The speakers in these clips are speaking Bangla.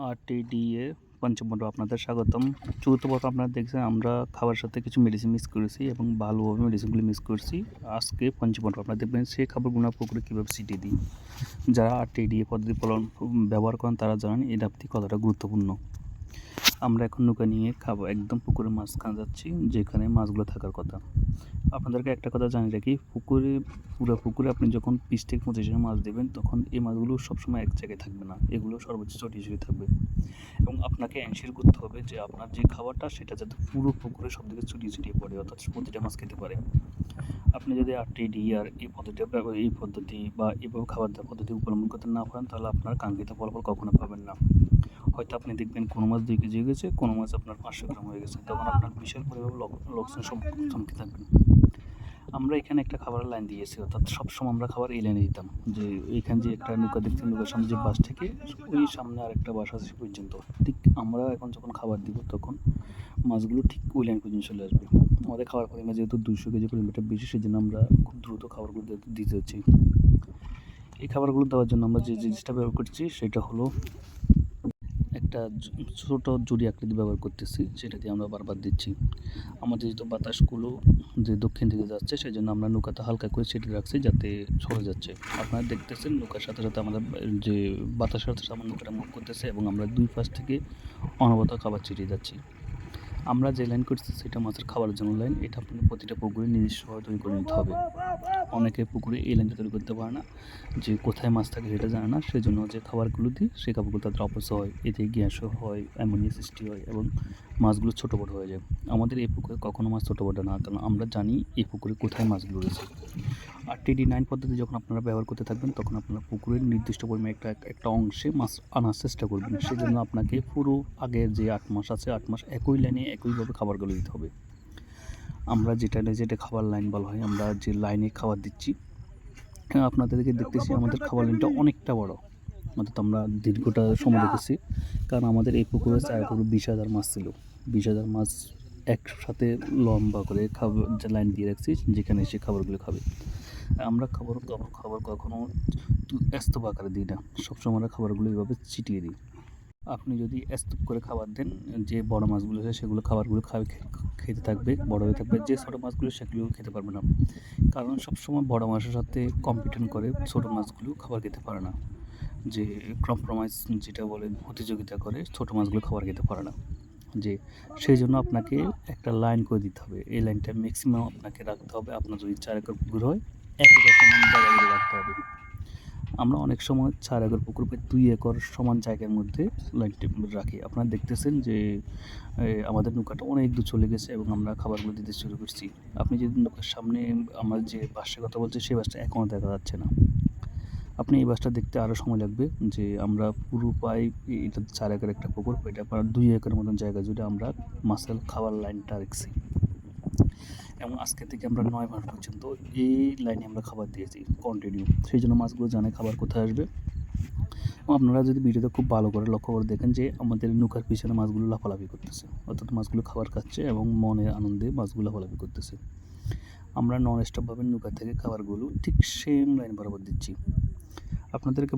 আরটিডিএ পঞ্চম পর্ব আপনাদের স্বাগতম। চতুর্থ পর্ব আপনারা দেখছেন আমরা খাবারের সাথে কিছু মেডিসিন মিক্স করেছি এবং ভালোভাবে মেডিসিনগুলি মিক্স করছি। আজকে পঞ্চম পর্ব আপনারা দেখবেন সেই খাবারগুলো পুকুরে কীভাবে ছিটিয়ে দিই। যারা আরটিডিএ পদ্ধতি ব্যবহার করেন তারা জানেন এই ধাপটি কতটা গুরুত্বপূর্ণ। আমরা এখন নৌকা নিয়ে একদম পুকুরের মাঝখানে যাচ্ছি যেখানে মাছগুলো থাকার কথা। আপনাদেরকে একটা কথা জানিয়ে রাখি, পুরো পুকুরে আপনি যখন 20 থেকে 25 মাছ দেবেন তখন এই মাছগুলো সবসময় এক জায়গায় থাকবে না, এগুলো সর্বোচ্চ ছড়িয়ে ছিটিয়ে থাকবে এবং আপনাকে এনশিওর করতে হবে যে আপনার যে খাবারটা সেটা যাতে পুরো পুকুরে সব দিকে ছড়িয়ে ছিটিয়ে পড়ে, অর্থাৎ প্রতিটা মাছ খেতে পারে। আপনি যদি আরটিডিআর এই পদ্ধতি বা এইভাবে খাবার দেওয়ার পদ্ধতি অবলম্বন করতে না পারেন তাহলে আপনার কাঙ্ক্ষিত ফলাফল কখনো পাবেন না। হয়তো আপনি দেখবেন কোনো মাছ 2 কেজি হয়ে গেছে, কোনো মাছ আপনার 500 গ্রাম হয়ে গেছে, তখন আপনার বিশাল পরিমাণ লোকসানের সম্মুখীন থাকবেন। আমরা এখানে একটা খাবারের লাইন দিয়েছি, অর্থাৎ সবসময় আমরা খাবার এই লাইনে দিতাম যে এইখানে যে একটা নৌকা দেখছেন, নৌকার সামনে যে বাস থেকে ওই সামনে আরেকটা বাস আছে পর্যন্ত, ঠিক আমরা এখন যখন খাবার দিব তখন মাছগুলো ঠিক ওই লাইন পর্যন্ত চলে আসবে। আমাদের খাবার পরিমাণ যেহেতু 200 কেজি পরিমাণটা বেশি, সেই জন্য আমরা খুব দ্রুত খাবারগুলো দিতে হচ্ছে। এই খাবারগুলো দেওয়ার জন্য আমরা যে জিনিসটা ব্যবহার করছি সেটা হলো একটা ছোটো জুড়ি আকৃতি ব্যবহার করতেছি, সেটা দিয়ে আমরা বারবার দিচ্ছি। আমাদের যেহেতু বাতাসগুলো যে দক্ষিণ দিকে যাচ্ছে সেই জন্য আমরা নৌকাতে হালকা করে ছিটিয়ে রাখছি যাতে সরে যাচ্ছে। আপনারা দেখতেছেন নৌকার সাথে সাথে আমাদের যে বাতাসের সাথে আমার নৌকাটা মুভ করতেছে এবং আমরা দুই পাশ থেকে অনবরত খাবার ছিটিয়ে যাচ্ছি। আমরা যে লাইন করছি সেটা মাছের খাবারের জন্য লাইন, এটা আপনার প্রতিটা পুকুরে নিজস্বভাবে তৈরি করে নিতে হবে। অনেকে পুকুরে এই লাইনটা তৈরি করতে পারে না, যে কোথায় মাছ থাকে সেটা জানে না, সেই জন্য যে খাবারগুলো দিই সেই খাবারগুলো তাদের অপচয় হয়, এতে গ্যাসও হয়, অ্যামোনিয়া সৃষ্টি হয় এবং মাছগুলো ছোটো বড়ো হয়ে যায়। আমাদের এই পুকুরে কখনো মাছ ছোটো বড়ো না, কারণ আমরা জানি এই পুকুরে কোথায় মাছগুলো রয়েছে। আরটিডি9 পদ্ধতি যখন আপনারা ব্যবহার করতে থাকবেন তখন আপনারা পুকুরের নির্দিষ্ট পরিমাণে একটা অংশে মাছ আনার চেষ্টা করবেন। সেজন্য আপনাকে পুরো আগের যে 8 মাস আছে 8 মাস একই লাইনে একইভাবে খাবারগুলো দিতে হবে। আমরা যেটা খাবার লাইন বলা হয়, আমরা যে লাইনে খাবার দিচ্ছি, আপনাদেরকে দেখতেছি আমাদের খাবার লাইনটা অনেকটা বড়, অর্থাৎ আমরা দীর্ঘটা সময় দেখেছি, কারণ আমাদের এই পুকুরে 20,000 মাছ ছিল। 20,000 মাছ একসাথে লম্বা করে খাবার লাইন দিয়ে রাখছি যেখানে সে খাবারগুলো খাবে। আমরা খাবার কখনো স্তূপ আকারে দিই না, সবসময় আমরা খাবারগুলো এইভাবে ছিটিয়ে দিই। আপনি যদি স্তূপ করে খাবার দেন, যে বড় মাছগুলো আছে সেগুলো খাবারগুলো খেতে থাকবে, বড় হয়ে থাকবে, যে ছোটো মাছগুলো সেগুলো খেতে পারবে না, কারণ সবসময় বড় মাছের সাথে কম্পিটিশন করে ছোটো মাছগুলো খাবার খেতে পারে না, যে কম্প্রোমাইজ যেটা বলে প্রতিযোগিতা করে ছোটো মাছগুলো খাবার খেতে পারে না। যে সেই জন্য আপনাকে একটা লাইন করে দিতে হবে, এই লাইনটা ম্যাক্সিমাম আপনাকে রাখতে হবে। আপনার যদি 4 একর পুকুর হয় 1 একর সমান জায়গায় রাখতে হবে। আমরা অনেক সময় 4 একর পুকুর বা 2 একর সমান জায়গার মধ্যে লাইনটি রাখি। আপনারা দেখতেছেন যে আমাদের নৌকাটা অনেক দূর চলে গেছে এবং আমরা খাবারগুলো দিতে শুরু করছি। আপনি যদি নৌকার সামনে আমার যে বাসের কথা বলছি সেই বাসটা এখনও দেখা যাচ্ছে না। আপনি এই বাসটা দেখতে আরও সময় লাগবে, যে আমরা পুরো প্রায় এটা 4 একর একটা পুকুর, এটা প্রায় 2 একরের মতন জায়গা জুড়ে আমরা মাছের খাবার লাইনটা রাখছি এবং আজকে থেকে আমরা 9 মাস পর্যন্ত এই লাইনে আমরা খাবার দিয়েছি কন্টিনিউ। সেই জন্য মাছগুলো জানে খাবার কোথায় আসবে। আপনারা যদি ভিডিওটা খুব ভালো করে লক্ষ্য করে দেখেন যে আমাদের নৌকার পিছনে মাছগুলো লাফালাফি করতেছে, অর্থাৎ মাছগুলো খাবার খাচ্ছে এবং মনের আনন্দে মাছগুলো লাফালাফি করতেছে। আমরা নন স্টপভাবে নৌকা থেকে খাবারগুলো ঠিক সেম লাইন বরাবর দিচ্ছি। আপনাদেরকে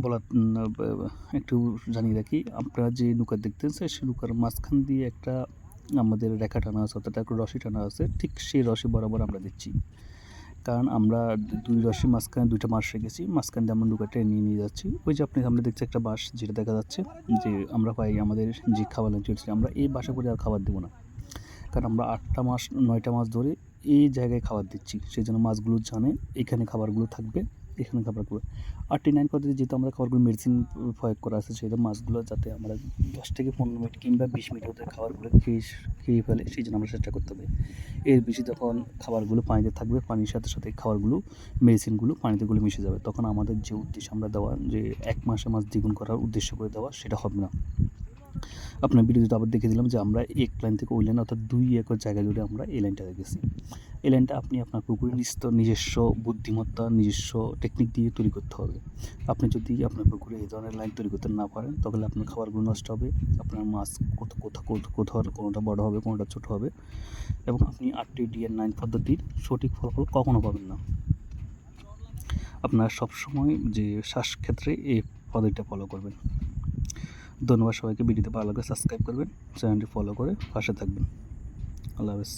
একটু জানিয়ে রাখি, আপনারা যে নৌকা দেখতেছেন সেই নৌকার মাঝখান দিয়ে একটা আমাদের রেখা টানা আছে, অর্থাৎ একটা রশি টানা আছে, ঠিক সেই রশি বরাবর আমরা দিচ্ছি, কারণ আমরা 2 রশি মাঝখানে 2টা মাছ রেখেছি, মাঝখান দিয়ে আমরা নৌকাটা নিয়ে যাচ্ছি। ওই যে আপনি সামনে দেখছি একটা বাঁশ যেটা দেখা যাচ্ছে, যে আমরা পাই আমাদের যে খাবার লাইন চলছে, আমরা এই বাসা করে আর খাবার দেবো না, কারণ আমরা 8টা মাস 9টা মাস ধরে এই জায়গায় খাবার দিচ্ছি, সেই জন্য মাছগুলো জানে এখানে খাবারগুলো থাকবে, এখানে খাবারগুলো। আরটি9 পদ্ধতি যেহেতু আমরা খাবারগুলো মেডিসিন প্রয়োগ করা আছে, সেহেতু মাছগুলো যাতে আমরা 10 থেকে 15 মিনিট কিংবা 20 মিনিটের মধ্যে খাবারগুলো খেয়ে ফেলে, সেই জন্য আমরা চেষ্টা করতে হবে। এর বেশি যখন খাবারগুলো পানিতে থাকবে, পানির সাথে সাথে খাবারগুলো মেডিসিনগুলো পানিতে গুলো মিশে যাবে, তখন আমাদের যে উদ্দেশ্য আমরা দেওয়া, যে 1 মাসে মাছ দ্বিগুণ করার উদ্দেশ্য করে দেওয়া, সেটা হবে না। আপনার ভিডিওতে আবার দেখে দিলাম যে আমরা এক লাইন থেকে ওই লাইন, অর্থাৎ 2 একর জায়গা জুড়ে আমরা এই লাইনটা রেখেছি। এই লাইনটা আপনি আপনার পুকুরের নিজস্ব বুদ্ধিমত্তা, নিজস্ব টেকনিক দিয়ে তৈরি করতে হবে। আপনি যদি আপনার পুকুরে এই ধরনের লাইন তৈরি করতে না পারেন তাহলে আপনার খাবারগুলো নষ্ট হবে, আপনার মাছ কোথাও কোনোটা বড় হবে, কোনোটা ছোটো হবে এবং আপনি আরটিডিএ9 পদ্ধতির সঠিক ফলাফল কখনো পাবেন না। আপনার সবসময় যে শ্বাস ক্ষেত্রে এই পদ্ধতিটা ফলো করবেন। ধন্যবাদ সবাইকে। ভিডিওতে ভালো লাগলে সাবস্ক্রাইব করবেন, চ্যানেলটি ফলো করে পাশে থাকবেন। আল্লাহ হাফেজ।